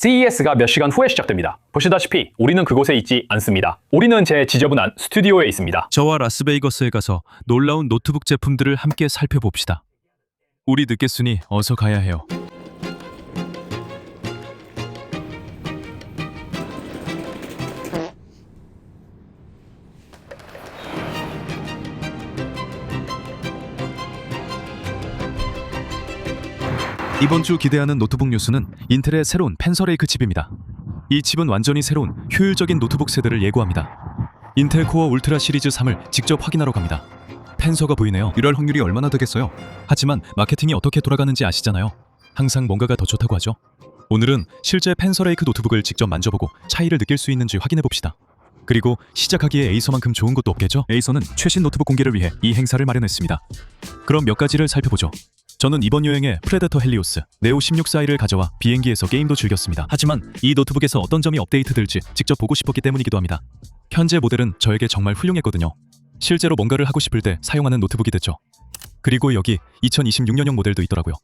CES가 몇 시간 후에 시작됩니다. 보시다시피 우리는 그곳에 있지 않습니다. 우리는 제 지저분한 스튜디오에 있습니다. 저와 라스베이거스에 가서 놀라운 노트북 제품들을 함께 살펴봅시다. 우리 늦겠으니 어서 가야 해요. 이번 주 기대하는 노트북 뉴스는 인텔의 새로운 펜서레이크 칩입니다. 이 칩은 완전히 새로운 효율적인 노트북 세대를 예고합니다. 인텔 코어 울트라 시리즈 3을 직접 확인하러 갑니다. 펜서가 보이네요. 이럴 확률이 얼마나 되겠어요? 하지만 마케팅이 어떻게 돌아가는지 아시잖아요. 항상 뭔가가 더 좋다고 하죠. 오늘은 실제 펜서레이크 노트북을 직접 만져보고 차이를 느낄 수 있는지 확인해봅시다. 그리고 시작하기에 에이서만큼 좋은 것도 없겠죠? 에이서는 최신 노트북 공개를 위해 이 행사를 마련했습니다. 그럼 몇 가지를 살펴보죠. 저는 이번 여행에 프레데터 헬리오스 네오 16사이를 가져와 비행기에서 게임도 즐겼습니다. 하지만 이 노트북에서 어떤 점이 업데이트될지 직접 보고 싶었기 때문이기도 합니다. 현재 모델은 저에게 정말 훌륭했거든요. 실제로 뭔가를 하고 싶을 때 사용하는 노트북이 됐죠. 그리고 여기 2026년형 모델도 있더라고요.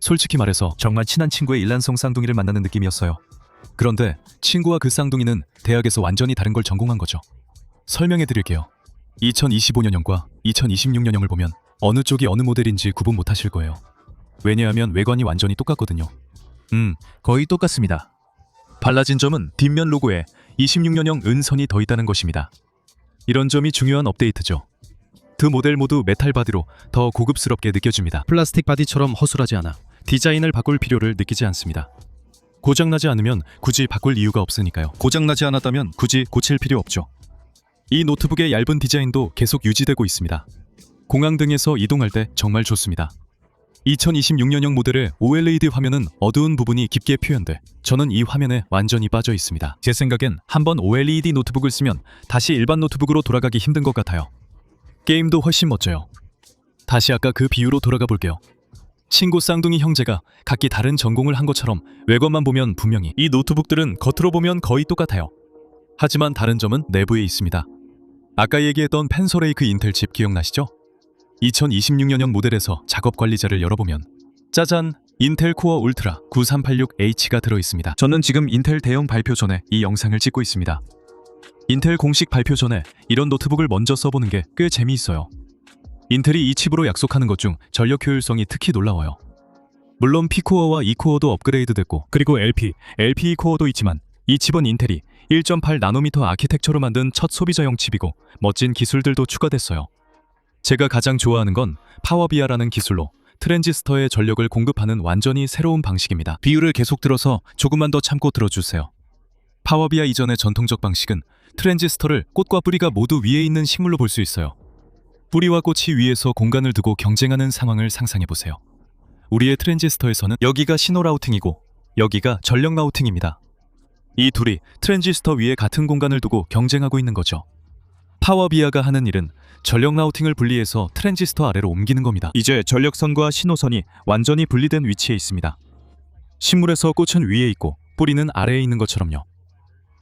솔직히 말해서 정말 친한 친구의 일란성 쌍둥이를 만나는 느낌이었어요. 그런데 친구와 그 쌍둥이는 대학에서 완전히 다른 걸 전공한 거죠. 설명해 드릴게요. 2025년형과 2026년형을 보면 어느 쪽이 어느 모델인지 구분 못하실 거예요. 왜냐하면 외관이 완전히 똑같거든요. 거의 똑같습니다. 달라진 점은 뒷면 로고에 26년형 은선이 더 있다는 것입니다. 이런 점이 중요한 업데이트죠. 두 모델 모두 메탈 바디로 더 고급스럽게 느껴집니다. 플라스틱 바디처럼 허술하지 않아 디자인을 바꿀 필요를 느끼지 않습니다. 고장나지 않으면 굳이 바꿀 이유가 없으니까요. 고장나지 않았다면 굳이 고칠 필요 없죠. 이 노트북의 얇은 디자인도 계속 유지되고 있습니다. 공항 등에서 이동할 때 정말 좋습니다. 2026년형 모델의 OLED 화면은 어두운 부분이 깊게 표현돼 저는 이 화면에 완전히 빠져 있습니다. 제 생각엔 한번 OLED 노트북을 쓰면 다시 일반 노트북으로 돌아가기 힘든 것 같아요. 게임도 훨씬 멋져요. 다시 아까 그 비유로 돌아가 볼게요. 친구 쌍둥이 형제가 각기 다른 전공을 한 것처럼 외관만 보면 분명히 이 노트북들은 겉으로 보면 거의 똑같아요. 하지만 다른 점은 내부에 있습니다. 아까 얘기했던 펜서레이크 인텔 칩 기억나시죠? 2026년형 모델에서 작업 관리자를 열어보면 짜잔! 인텔 코어 울트라 9386H가 들어있습니다. 저는 지금 인텔 대형 발표 전에 이 영상을 찍고 있습니다. 인텔 공식 발표 전에 이런 노트북을 먼저 써보는 게 꽤 재미있어요. 인텔이 이 칩으로 약속하는 것 중 전력 효율성이 특히 놀라워요. 물론 P코어와 E코어도 업그레이드 됐고 그리고 LPE 코어도 있지만 이 칩은 인텔이 1.8나노미터 아키텍처로 만든 첫 소비자용 칩이고 멋진 기술들도 추가됐어요. 제가 가장 좋아하는 건 파워비아라는 기술로 트랜지스터에 전력을 공급하는 완전히 새로운 방식입니다. 비유를 계속 들어서 조금만 더 참고 들어주세요. 파워비아 이전의 전통적 방식은 트랜지스터를 꽃과 뿌리가 모두 위에 있는 식물로 볼 수 있어요. 뿌리와 꽃이 위에서 공간을 두고 경쟁하는 상황을 상상해보세요. 우리의 트랜지스터에서는 여기가 신호 라우팅이고 여기가 전력 라우팅입니다. 이 둘이 트랜지스터 위에 같은 공간을 두고 경쟁하고 있는 거죠. 파워비아가 하는 일은 전력 라우팅을 분리해서 트랜지스터 아래로 옮기는 겁니다. 이제 전력선과 신호선이 완전히 분리된 위치에 있습니다. 식물에서 꽃은 위에 있고 뿌리는 아래에 있는 것처럼요.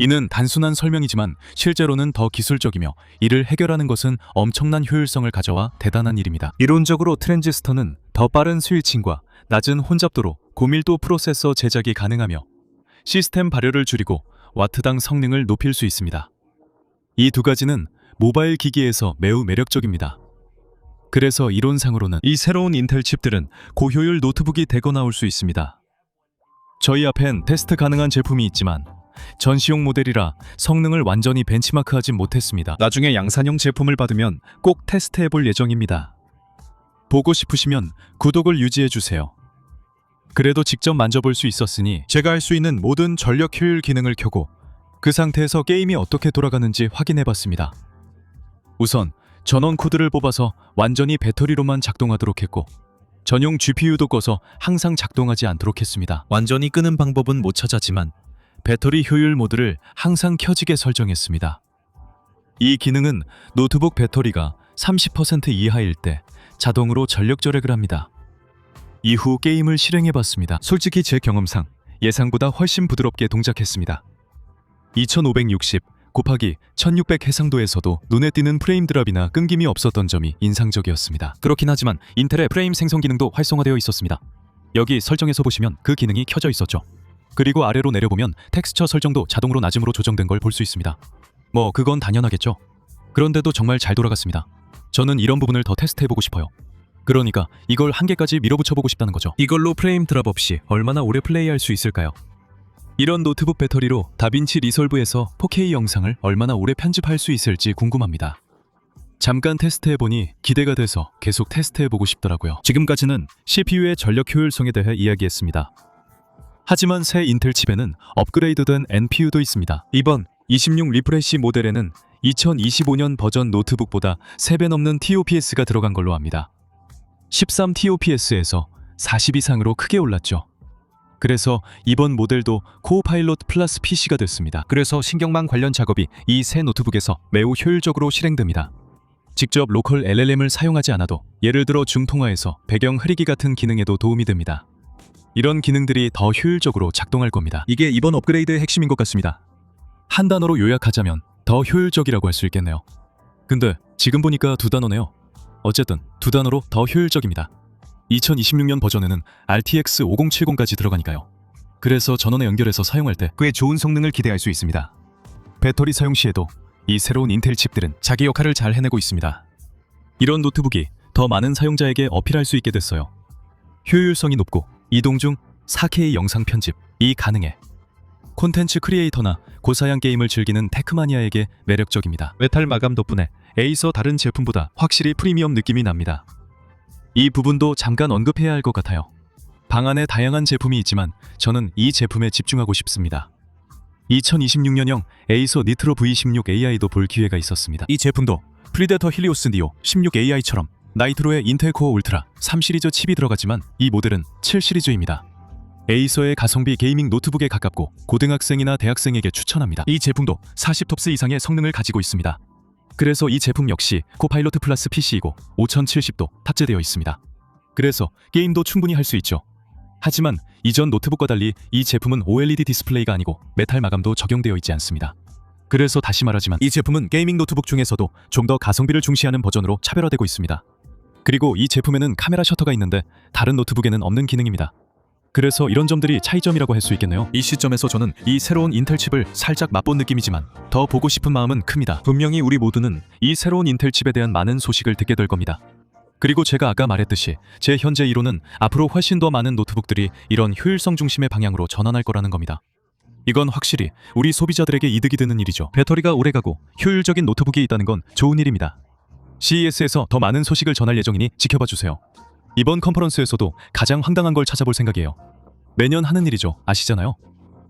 이는 단순한 설명이지만 실제로는 더 기술적이며 이를 해결하는 것은 엄청난 효율성을 가져와 대단한 일입니다. 이론적으로 트랜지스터는 더 빠른 스위칭과 낮은 혼잡도로 고밀도 프로세서 제작이 가능하며 시스템 발열을 줄이고 와트당 성능을 높일 수 있습니다. 이 두 가지는 모바일 기기에서 매우 매력적입니다. 그래서 이론상으로는 이 새로운 인텔 칩들은 고효율 노트북이 되고 나올 수 있습니다. 저희 앞엔 테스트 가능한 제품이 있지만 전시용 모델이라 성능을 완전히 벤치마크하진 못했습니다. 나중에 양산형 제품을 받으면 꼭 테스트해볼 예정입니다. 보고 싶으시면 구독을 유지해주세요. 그래도 직접 만져볼 수 있었으니 제가 할 수 있는 모든 전력 효율 기능을 켜고 그 상태에서 게임이 어떻게 돌아가는지 확인해봤습니다. 우선 전원 코드를 뽑아서 완전히 배터리로만 작동하도록 했고 전용 GPU도 꺼서 항상 작동하지 않도록 했습니다. 완전히 끄는 방법은 못 찾았지만 배터리 효율 모드를 항상 켜지게 설정했습니다. 이 기능은 노트북 배터리가 30% 이하일 때 자동으로 전력 절약을 합니다. 이후 게임을 실행해봤습니다. 솔직히 제 경험상 예상보다 훨씬 부드럽게 동작했습니다. 2560 곱하기 1600 해상도에서도 눈에 띄는 프레임 드랍이나 끊김이 없었던 점이 인상적이었습니다. 그렇긴 하지만 인텔의 프레임 생성 기능도 활성화되어 있었습니다. 여기 설정에서 보시면 그 기능이 켜져 있었죠. 그리고 아래로 내려보면 텍스처 설정도 자동으로 낮음으로 조정된 걸 볼 수 있습니다. 뭐 그건 당연하겠죠. 그런데도 정말 잘 돌아갔습니다. 저는 이런 부분을 더 테스트해보고 싶어요. 그러니까 이걸 한 개까지 밀어붙여보고 싶다는 거죠. 이걸로 프레임 드랍 없이 얼마나 오래 플레이할 수 있을까요? 이런 노트북 배터리로 다빈치 리솔브에서 4K 영상을 얼마나 오래 편집할 수 있을지 궁금합니다. 잠깐 테스트해보니 기대가 돼서 계속 테스트해보고 싶더라고요. 지금까지는 CPU의 전력 효율성에 대해 이야기했습니다. 하지만 새 인텔 칩에는 업그레이드된 NPU도 있습니다. 이번 26 리프레시 모델에는 2025년 버전 노트북보다 3배 넘는 TOPS가 들어간 걸로 합니다. 13 TOPS에서 40 이상으로 크게 올랐죠. 그래서 이번 모델도 코어 파일럿 플러스 PC가 됐습니다. 그래서 신경망 관련 작업이 이 새 노트북에서 매우 효율적으로 실행됩니다. 직접 로컬 LLM을 사용하지 않아도 예를 들어 중통화에서 배경 흐리기 같은 기능에도 도움이 됩니다. 이런 기능들이 더 효율적으로 작동할 겁니다. 이게 이번 업그레이드의 핵심인 것 같습니다. 한 단어로 요약하자면 더 효율적이라고 할 수 있겠네요. 근데 지금 보니까 두 단어네요. 어쨌든 두 단어로 더 효율적입니다. 2026년 버전에는 RTX 5070까지 들어가니까요. 그래서 전원에 연결해서 사용할 때 꽤 좋은 성능을 기대할 수 있습니다. 배터리 사용 시에도 이 새로운 인텔 칩들은 자기 역할을 잘 해내고 있습니다. 이런 노트북이 더 많은 사용자에게 어필할 수 있게 됐어요. 효율성이 높고 이동 중 4K 영상 편집이 가능해. 콘텐츠 크리에이터나 고사양 게임을 즐기는 테크마니아에게 매력적입니다. 메탈 마감 덕분에 에이서 다른 제품보다 확실히 프리미엄 느낌이 납니다. 이 부분도 잠깐 언급해야 할 것 같아요. 방 안에 다양한 제품이 있지만 저는 이 제품에 집중하고 싶습니다. 2026년형 에이서 니트로 V16AI도 볼 기회가 있었습니다. 이 제품도 프리데터 힐리오스 니오 16AI처럼 나이트로의 인텔 코어 울트라 3 시리즈 칩이 들어가지만 이 모델은 7 시리즈입니다. 에이서의 가성비 게이밍 노트북에 가깝고 고등학생이나 대학생에게 추천합니다. 이 제품도 40톱스 이상의 성능을 가지고 있습니다. 그래서 이 제품 역시 코파일럿 플러스 PC이고 5070도 탑재되어 있습니다. 그래서 게임도 충분히 할 수 있죠. 하지만 이전 노트북과 달리 이 제품은 OLED 디스플레이가 아니고 메탈 마감도 적용되어 있지 않습니다. 그래서 다시 말하지만 이 제품은 게이밍 노트북 중에서도 좀 더 가성비를 중시하는 버전으로 차별화되고 있습니다. 그리고 이 제품에는 카메라 셔터가 있는데 다른 노트북에는 없는 기능입니다. 그래서 이런 점들이 차이점이라고 할 수 있겠네요. 이 시점에서 저는 이 새로운 인텔 칩을 살짝 맛본 느낌이지만 더 보고 싶은 마음은 큽니다. 분명히 우리 모두는 이 새로운 인텔 칩에 대한 많은 소식을 듣게 될 겁니다. 그리고 제가 아까 말했듯이 제 현재 이론은 앞으로 훨씬 더 많은 노트북들이 이런 효율성 중심의 방향으로 전환할 거라는 겁니다. 이건 확실히 우리 소비자들에게 이득이 되는 일이죠. 배터리가 오래가고 효율적인 노트북이 있다는 건 좋은 일입니다. CES에서 더 많은 소식을 전할 예정이니 지켜봐 주세요. 이번 컨퍼런스에서도 가장 황당한 걸 찾아볼 생각이에요. 매년 하는 일이죠. 아시잖아요.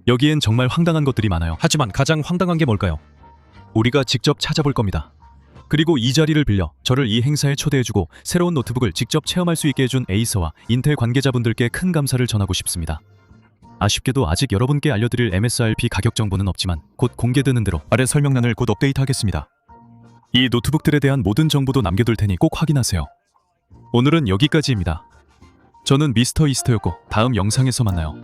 여기엔 정말 황당한 것들이 많아요. 하지만 가장 황당한 게 뭘까요? 우리가 직접 찾아볼 겁니다. 그리고 이 자리를 빌려 저를 이 행사에 초대해주고 새로운 노트북을 직접 체험할 수 있게 해준 에이서와 인텔 관계자분들께 큰 감사를 전하고 싶습니다. 아쉽게도 아직 여러분께 알려드릴 MSRP 가격 정보는 없지만 곧 공개되는 대로 아래 설명란을 곧 업데이트하겠습니다. 이 노트북들에 대한 모든 정보도 남겨둘 테니 꼭 확인하세요. 오늘은 여기까지입니다. 저는 미스터 이스터였고 다음 영상에서 만나요.